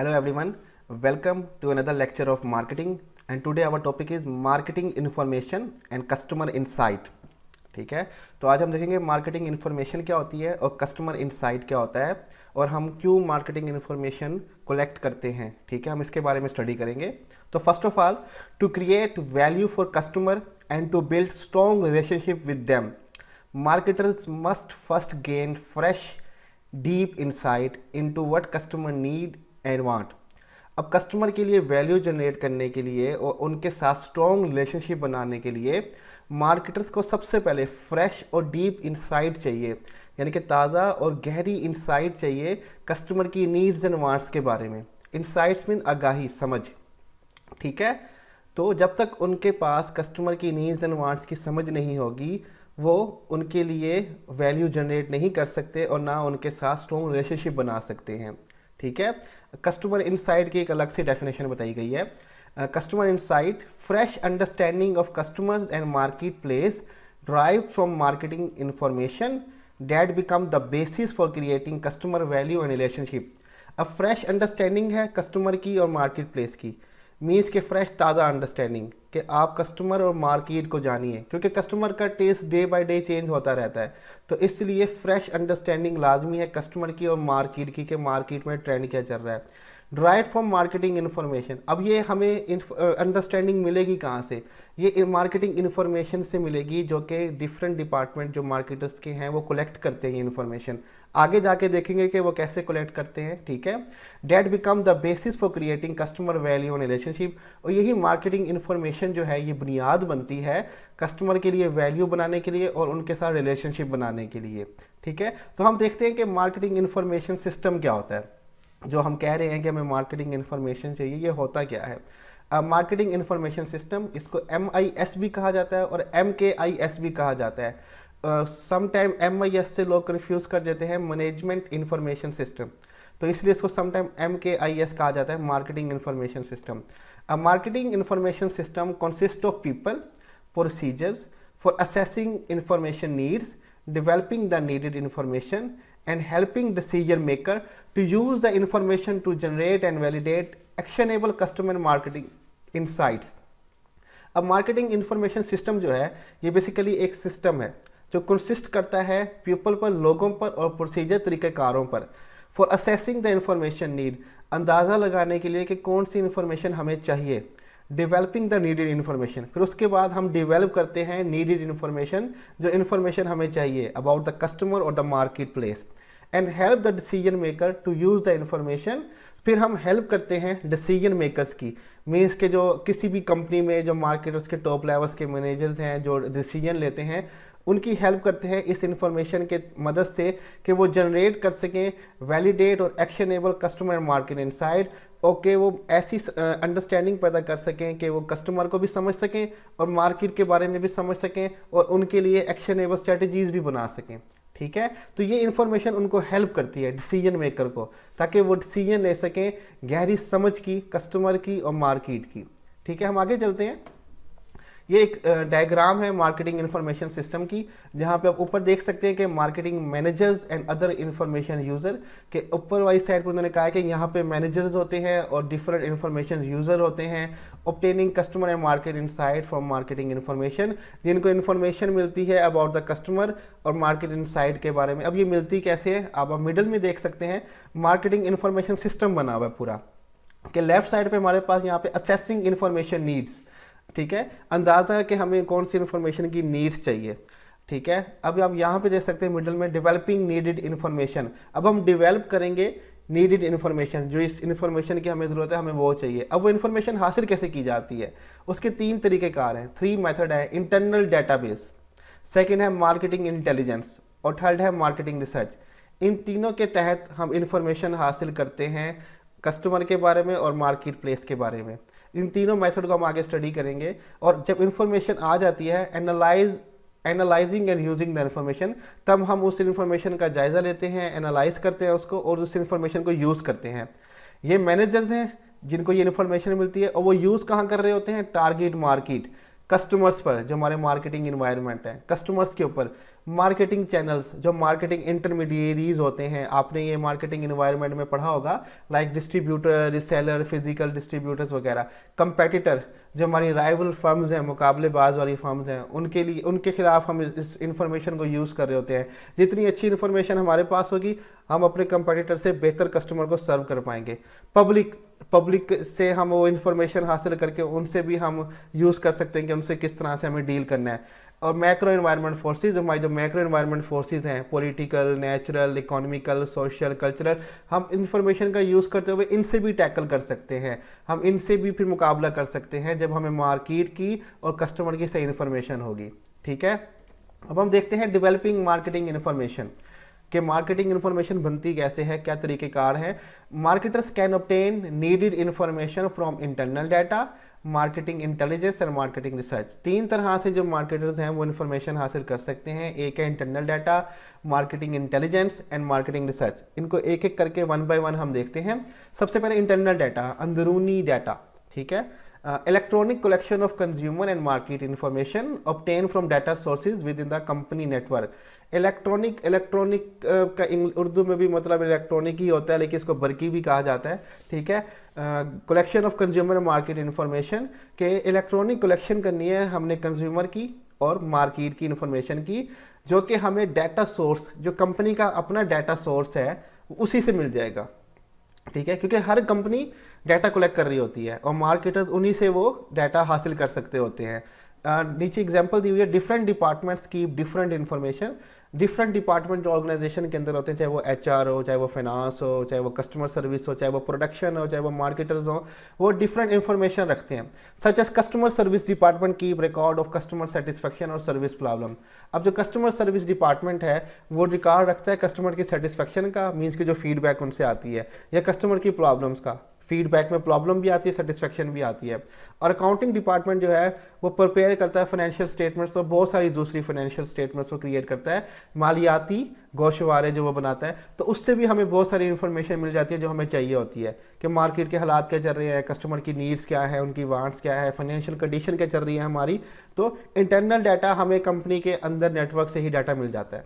Hello everyone, welcome to another lecture of marketing and today our topic is marketing information and customer insight। ठीक है, तो आज हम देखेंगे मार्केटिंग इन्फॉर्मेशन क्या होती है और कस्टमर इनसाइट क्या होता है और हम क्यों मार्केटिंग इन्फॉर्मेशन कलेक्ट करते हैं। ठीक है, हम इसके बारे में स्टडी करेंगे। तो first of all, to create value for customer and to build strong relationship with them, marketers must first gain fresh deep insight into what customer need and want। अब कस्टमर के लिए वैल्यू जनरेट करने के लिए और उनके साथ strong relationship बनाने के लिए मार्केटर्स को सबसे पहले फ्रेश और डीप इंसाइट चाहिए, यानी कि ताज़ा और गहरी इंसाइट चाहिए कस्टमर की नीड्स एंड वांट्स के बारे में। इंसाइट्स मीन आगाही, समझ। ठीक है, तो जब तक उनके पास कस्टमर की नीड्स एंड वांट्स की समझ नहीं होगी वो उनके लिए वैल्यू जनरेट नहीं कर सकते और ना उनके साथ स्ट्रॉन्ग रिलेशनशिप बना सकते हैं। ठीक है, कस्टमर इनसाइट की एक अलग से डेफिनेशन बताई गई है। Customer insight, fresh understanding of customers and market place drive from marketing information that become the basis for creating customer value and relationship. अब फ्रेश अंडरस्टैंडिंग है कस्टमर की और मार्केट प्लेस की, मीन्स के फ्रेश ताज़ा अंडरस्टैंडिंग कि आप customer और मार्केट को जानिए, क्योंकि कस्टमर का taste day by day change होता रहता है। तो इसलिए फ्रेश अंडरस्टैंडिंग लाजमी है कस्टमर की और मार्केट की कि मार्केट में ट्रेंड क्या चल रहा है। ड्राइव फ्रॉम मार्केटिंग इन्फॉर्मेशन, अब ये हमें अंडरस्टैंडिंग मिलेगी कहाँ से? ये मार्केटिंग इन्फॉर्मेशन से मिलेगी जो कि डिफरेंट डिपार्टमेंट जो मार्केटर्स के हैं वो कलेक्ट करते हैं इन्फॉर्मेशन। आगे जाके देखेंगे कि वो कैसे कलेक्ट करते हैं। ठीक है, that become the basis for creating customer value and relationship, और यही मार्केटिंग इन्फॉर्मेशन जो है ये बुनियाद बनती है कस्टमर के लिए वैल्यू बनाने के लिए और उनके साथ रिलेशनशिप बनाने के लिए। ठीक है, तो हम देखते हैं कि मार्केटिंग इन्फॉर्मेशन सिस्टम क्या होता है। जो हम कह रहे हैं कि हमें मार्केटिंग इन्फॉर्मेशन चाहिए, ये होता क्या है? मार्केटिंग इन्फॉर्मेशन सिस्टम, इसको MIS भी कहा जाता है और MKIS भी कहा जाता है। समटाइम MIS से लोग कंफ्यूज कर देते हैं, मैनेजमेंट इंफॉर्मेशन सिस्टम, तो इसलिए इसको समटाइम MKIS कहा जाता है, marketing information system. Marketing information system consist of people, procedures for assessing information needs, developing the needed information and helping decision maker to use the information to generate and validate actionable customer marketing insights। अब marketing information system जो है ये basically एक system है जो consist करता है people पर, लोगों पर और प्रोसीजर तरीक़ेकारों पर। For assessing the information need, अंदाज़ा लगाने के लिए कि कौन सी इंफॉर्मेशन हमें चाहिए। डेवलपिंग द नीडेड इन्फॉर्मेशन, फिर उसके बाद हम डेवलप करते हैं नीडेड इन्फॉर्मेशन, जो इन्फॉर्मेशन हमें चाहिए अबाउट द कस्टमर और the market place. And help the decision maker to use the information, फिर हम हेल्प करते हैं डिसीजन मेकर्स की, मीन्स के जो किसी भी कंपनी में जो मार्केटर्स के टॉप लेवल्स के मैनेजर्स हैं जो डिसीजन लेते हैं उनकी हेल्प करते हैं इस इंफॉर्मेशन के मदद से कि वो जनरेट कर सकें वैलिडेट और actionable customer market insight, okay वो ऐसी अंडरस्टैंडिंग पैदा कर सकें कि वो कस्टमर को भी समझ सकें और मार्केट के बारे में भी समझ सकें और उनके लिए एक्शनेबल स्ट्रेटजीज भी बना सकें। ठीक है, तो ये इन्फॉर्मेशन उनको हेल्प करती है डिसीजन मेकर को, ताकि वो डिसीजन ले सकें गहरी समझ की कस्टमर की और मार्केट की। ठीक है, हम आगे चलते हैं। ये एक डायग्राम है मार्केटिंग इन्फॉर्मेशन सिस्टम की, जहाँ पे आप ऊपर देख सकते हैं कि marketing managers and other information user के ऊपर वाली साइड पर उन्होंने कहा है कि यहाँ पे मैनेजर्स होते हैं और डिफरेंट इन्फॉर्मेशन यूज़र होते हैं। Obtaining customer and market insight from marketing information, जिनको इन्फॉर्मेशन मिलती है अबाउट द कस्टमर और मार्केट इनसाइट के बारे में। अब ये मिलती कैसे है, आप मिडल में देख सकते हैं मार्केटिंग इन्फॉर्मेशन सिस्टम बना हुआ है पूरा, कि लेफ्ट साइड पर हमारे पास यहाँ पे असेसिंग इन्फॉर्मेशन नीड्स। ठीक है, अंदाज़ा है कि हमें कौन सी इन्फॉर्मेशन की नीड्स चाहिए। ठीक है, अब आप यहाँ पे देख सकते हैं मिडिल में डेवलपिंग नीडेड इन्फॉर्मेशन, अब हम डेवलप करेंगे नीडेड इन्फॉर्मेशन, जो इस इन्फॉर्मेशन की हमें ज़रूरत है हमें वो चाहिए। अब वो इन्फॉर्मेशन हासिल कैसे की जाती है, उसके 3 तरीक़ेकार हैं, 3 मेथड है। इंटरनल डेटाबेस, सेकेंड है मार्केटिंग इंटेलिजेंस और थर्ड है मार्केटिंग रिसर्च। इन तीनों के तहत हम इंफॉर्मेशन हासिल करते हैं कस्टमर के बारे में और मार्केट प्लेस के बारे में। इन तीनों मेथड को हम आगे स्टडी करेंगे और जब इन्फॉर्मेशन आ जाती है analysing and using the information, तब हम उस इन्फॉर्मेशन का जायज़ा लेते हैं, एनालाइज करते हैं उसको और उस इन्फॉर्मेशन को यूज़ करते हैं। ये मैनेजर्स हैं जिनको ये इन्फॉर्मेशन मिलती है और वो यूज़ कहाँ कर रहे होते हैं, टारगेट मार्केट, कस्टमर्स पर, जो हमारे मार्केटिंग इन्वायरमेंट है, कस्टमर्स के ऊपर मार्केटिंग चैनल्स, जो मार्केटिंग इंटरमीडिएरीज होते हैं, आपने ये मार्केटिंग इन्वायरमेंट में पढ़ा होगा, like distributor, reseller, physical distributors वगैरह, कंपेटिटर, जो हमारी राइवल फर्म्स हैं, मुकाबलेबाज वाली फर्म्स हैं, उनके लिए, उनके खिलाफ हम इस इन्फॉर्मेशन को यूज़ कर रहे होते हैं। जितनी अच्छी इन्फॉर्मेशन हमारे पास होगी, हम अपने कंपेटिटर से बेहतर कस्टमर को सर्व कर पाएंगे। पब्लिक से हम वो इन्फॉर्मेशन हासिल करके उनसे भी हम यूज़ कर सकते हैं कि उनसे किस तरह से हमें डील करना है। और मैक्रो एनवायरनमेंट फोर्सेस, हमारी जो मैक्रो एनवायरनमेंट फोर्सेस हैं, political, natural, economical, social, cultural, हम इंफॉर्मेशन का यूज़ करते हुए इनसे भी टैकल कर सकते हैं, हम इनसे भी फिर मुकाबला कर सकते हैं जब हमें मार्केट की और कस्टमर की सही इन्फॉर्मेशन होगी। ठीक है, अब हम देखते हैं डेवलपिंग मार्केटिंग इन्फॉर्मेशन, कि मार्केटिंग इन्फॉर्मेशन बनती कैसे है, क्या तरीक़ेकार है। Marketers can obtain needed information from internal data, marketing intelligence and marketing research. तीन तरह से जो मार्केटर्स हैं वो इन्फॉर्मेशन हासिल कर सकते हैं। एक है internal data, marketing intelligence and marketing research. इनको एक एक करके वन बाय वन हम देखते हैं। सबसे पहले इंटरनल डाटा, अंदरूनी डाटा। ठीक है, electronic collection of consumer and market information obtain from data sources with in the company network. Electronic का उर्दू में भी मतलब इलेक्ट्रॉनिक ही होता है, लेकिन इसको बरकी भी कहा जाता है। ठीक है, collection of consumer market information, के इलेक्ट्रॉनिक कलेक्शन करनी है हमने कंज्यूमर की और मार्केट की इन्फॉर्मेशन की, जो कि हमें डाटा सोर्स, जो कंपनी का अपना डाटा सोर्स है, उसी से मिल जाएगा। ठीक है, क्योंकि हर कंपनी डाटा कलेक्ट कर रही होती है और मार्केटर्स उन्हीं से वो डाटा हासिल कर सकते होते हैं। नीचे एग्जांपल दी हुई है, डिफरेंट डिपार्टमेंट्स की डिफरेंट इन्फॉर्मेशन। डिफरेंट डिपार्टमेंट जो ऑर्गेनाइजेशन के अंदर होते हैं, चाहे वो HR हो, चाहे वो फाइनेंस हो, चाहे वो कस्टमर सर्विस हो, चाहे वो प्रोडक्शन हो, चाहे वो मार्केटर्स हो, वो डिफरेंट इन्फॉर्मेशन रखते हैं। Such as customer service department keep record of customer satisfaction और सर्विस प्रॉब्लम। अब जो कस्टमर सर्विस डिपार्टमेंट है वो रिकॉर्ड रखता है कस्टमर की सेटिस्फेक्शन का, मीन्स की जो फीडबैक उनसे आती है, या कस्टमर की प्रॉब्लम्स का। फीडबैक में प्रॉब्लम भी आती है, सेटिस्फेक्शन भी आती है। और अकाउंटिंग डिपार्टमेंट जो है वो प्रिपेयर करता है फाइनेंशियल स्टेटमेंट्स और बहुत सारी दूसरी फाइनेंशियल स्टेटमेंट्स को क्रिएट करता है, मालियाती गोशवारे जो वो बनाता है। तो उससे भी हमें बहुत सारी इन्फॉर्मेशन मिल जाती है जो हमें चाहिए होती है, कि मार्केट के हालात क्या चल रहे हैं, कस्टमर की नीड्स क्या है, उनकी वांट्स क्या है, फाइनेंशियल कंडीशन क्या चल रही है हमारी। तो इंटरनल डाटा हमें कंपनी के अंदर नेटवर्क से ही डाटा मिल जाता है।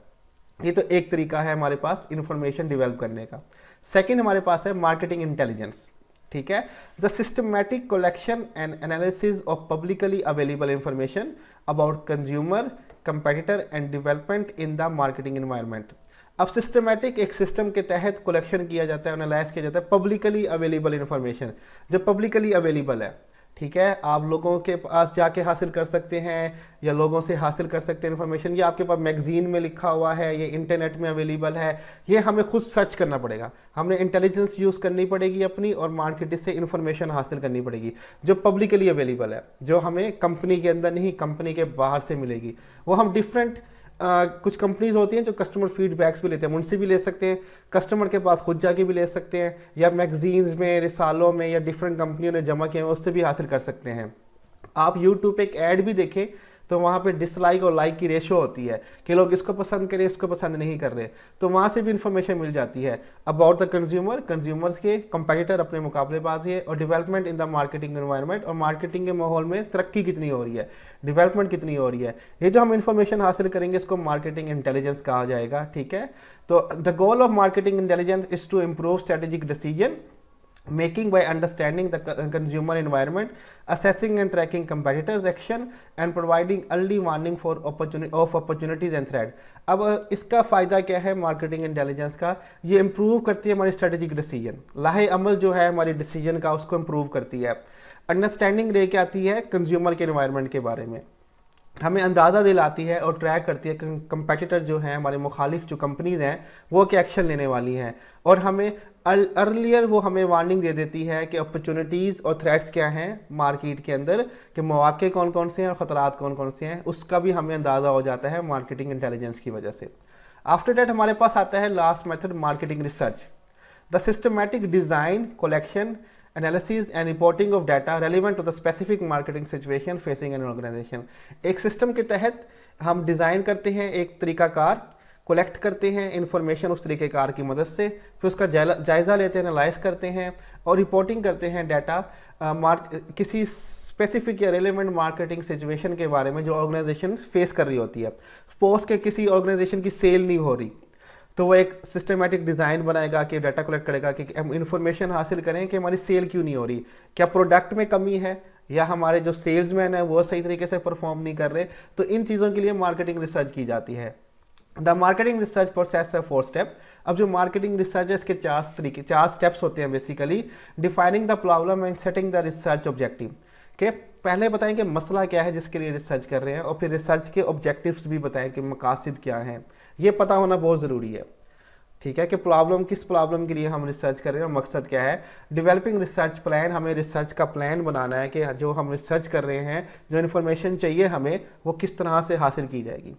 ये तो एक तरीका है हमारे पास इन्फॉर्मेशन डेवलप करने का। सेकेंड हमारे पास है मार्केटिंग इंटेलिजेंस। ठीक है, the systematic collection and analysis of publicly available information about consumer, competitor and development in the marketing environment. अब सिस्टमैटिक एक सिस्टम के तहत कलेक्शन किया जाता है, एनालाइज किया जाता है पब्लिकली अवेलेबल इंफॉर्मेशन, जो पब्लिकली अवेलेबल है। ठीक है, आप लोगों के पास जाके हासिल कर सकते हैं या लोगों से हासिल कर सकते हैं इन्फॉर्मेशन, ये आपके पास मैगजीन में लिखा हुआ है, ये इंटरनेट में अवेलेबल है, ये हमें खुद सर्च करना पड़ेगा, हमने इंटेलिजेंस यूज़ करनी पड़ेगी अपनी, और मार्केट से इन्फॉर्मेशन हासिल करनी पड़ेगी जो पब्लिकली अवेलेबल है, जो हमें कंपनी के अंदर नहीं, कंपनी के बाहर से मिलेगी। वो हम डिफरेंट कुछ कंपनीज होती हैं जो कस्टमर फीडबैक्स भी लेते हैं, उनसे भी ले सकते हैं, कस्टमर के पास खुद जाके भी ले सकते हैं, या मैगजीन्स में, रिसालों में, या डिफरेंट कंपनियों ने जमा किए हैं उससे भी हासिल कर सकते हैं। आप यूट्यूब पे एक ऐड भी देखें तो वहाँ पे डिसलाइक और लाइक की रेशो होती है कि लोग इसको पसंद करें, इसको पसंद नहीं कर रहे, तो वहाँ से भी इन्फॉर्मेशन मिल जाती है अबाउट द कंज्यूमर, कंज्यूमर्स के कंपेटिटर अपने मुकाबलेबाजी है, और development in the marketing environment, और मार्केटिंग के माहौल में तरक्की कितनी हो रही है, डेवलपमेंट कितनी हो रही है। ये जो हम इन्फॉर्मेशन हासिल करेंगे इसको मार्केटिंग इंटेलिजेंस कहा जाएगा। ठीक है, तो the goal of marketing intelligence is to improve strategic decision making by understanding the consumer environment, assessing and tracking competitors action and providing early warning for opportunities and threat। अब इसका फ़ायदा क्या है मार्केटिंग इंटेलिजेंस का, ये improve करती है हमारी स्ट्रेटेजिक डिसीजन, लाहे अमल जो है हमारी डिसीजन का उसको इम्प्रूव करती है। अंडरस्टैंडिंग लेके आती है कंज्यूमर के एनवायरनमेंट के बारे में, हमें अंदाज़ा दिलाती है और ट्रैक करती है कंपेटिटर जो हैं, हमारे मुखालिफ जो कंपनीज हैं वो क्या एक्शन लेने वाली हैं, और हमें अर्लियर वो हमें वार्निंग दे देती है कि अपॉर्चुनिटीज़ और थ्रेट्स क्या हैं मार्केट के अंदर, कि मौके कौन कौन से हैं और ख़तरात कौन कौन से हैं, उसका भी हमें अंदाज़ा हो जाता है मार्केटिंग इंटेलिजेंस की वजह से। आफ्टर दैट हमारे पास आता है last method marketing research, the systematic design, collection, analysis and reporting of data relevant to the specific marketing situation facing an organization. एक सिस्टम के तहत हम डिज़ाइन करते हैं एक तरीकाकार, कलेक्ट करते हैं इन्फॉर्मेशन उस तरीक़ेकार की मदद से, फिर उसका जायज़ा लेते हैं, एनालाइज करते हैं और रिपोर्टिंग करते हैं डाटा किसी स्पेसिफिक या रेलेवेंट मार्केटिंग सिचुएशन के बारे में जो ऑर्गेनाइजेशन फेस कर रही होती है। सपोज के किसी ऑर्गेनाइजेशन की सेल नहीं हो रही, तो वो एक सिस्टमेटिक डिज़ाइन बनाएगा कि डाटा कलेक्ट करेगा कि हम इन्फॉर्मेशन हासिल करें कि हमारी सेल क्यों नहीं हो रही, क्या प्रोडक्ट में कमी है या हमारे जो सेल्समैन है वो सही तरीके से परफॉर्म नहीं कर रहे। तो इन चीज़ों के लिए मार्केटिंग रिसर्च की जाती है। द मार्केटिंग रिसर्च प्रोसेस है 4 स्टेप। अब जो मार्केटिंग रिसर्च है इसके 4 स्टेप्स होते हैं basically. Defining the problem and setting the research objective, के पहले बताएं कि मसला क्या है जिसके लिए रिसर्च कर रहे हैं, और फिर रिसर्च के ऑब्जेक्टिव्स भी बताएं कि मकासद क्या हैं। ये पता होना बहुत ज़रूरी है, ठीक है, कि प्रॉब्लम किस प्रॉब्लम के लिए हम रिसर्च कर रहे हैं और मकसद क्या है। डेवलपिंग रिसर्च प्लान, हमें रिसर्च का प्लान बनाना है कि जो हम रिसर्च कर रहे हैं, जो इन्फॉर्मेशन चाहिए हमें, वो किस तरह से हासिल की जाएगी।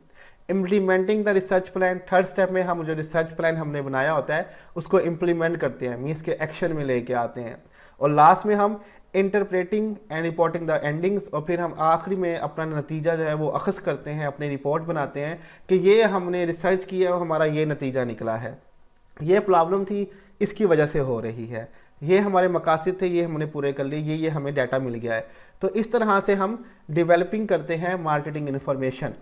Implementing the research plan, third step में हम जो रिसर्च प्लान हमने बनाया होता है उसको इम्प्लीमेंट करते हैं, मीन्स के एक्शन में लेके आते हैं। और लास्ट में हम interpreting and reporting the endings, और फिर हम आखिरी में अपना नतीजा जो है वो अखज़ करते हैं, अपनी रिपोर्ट बनाते हैं कि ये हमने रिसर्च किया और हमारा ये नतीजा निकला है, ये प्रॉब्लम थी इसकी वजह से हो रही है, ये हमारे मकासद थे ये हमने पूरे कर लिए, ये हमें डाटा मिल गया है। तो इस तरह से हम डेवलपिंग करते हैं मार्केटिंग इन्फॉर्मेशन।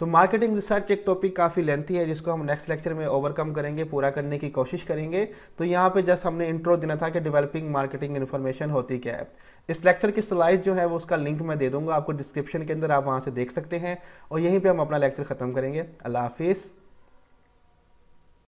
तो मार्केटिंग रिसर्च एक टॉपिक काफ़ी लेंथी है जिसको हम नेक्स्ट लेक्चर में ओवरकम करेंगे, पूरा करने की कोशिश करेंगे। तो यहाँ पे जस्ट हमने इंट्रो देना था कि डेवलपिंग मार्केटिंग इन्फॉर्मेशन होती क्या है। इस लेक्चर की स्लाइड जो है वो उसका लिंक मैं दे दूंगा आपको डिस्क्रिप्शन के अंदर, आप वहाँ से देख सकते हैं। और यहीं पे हम अपना लेक्चर ख़त्म करेंगे। अल्लाह हाफिज़।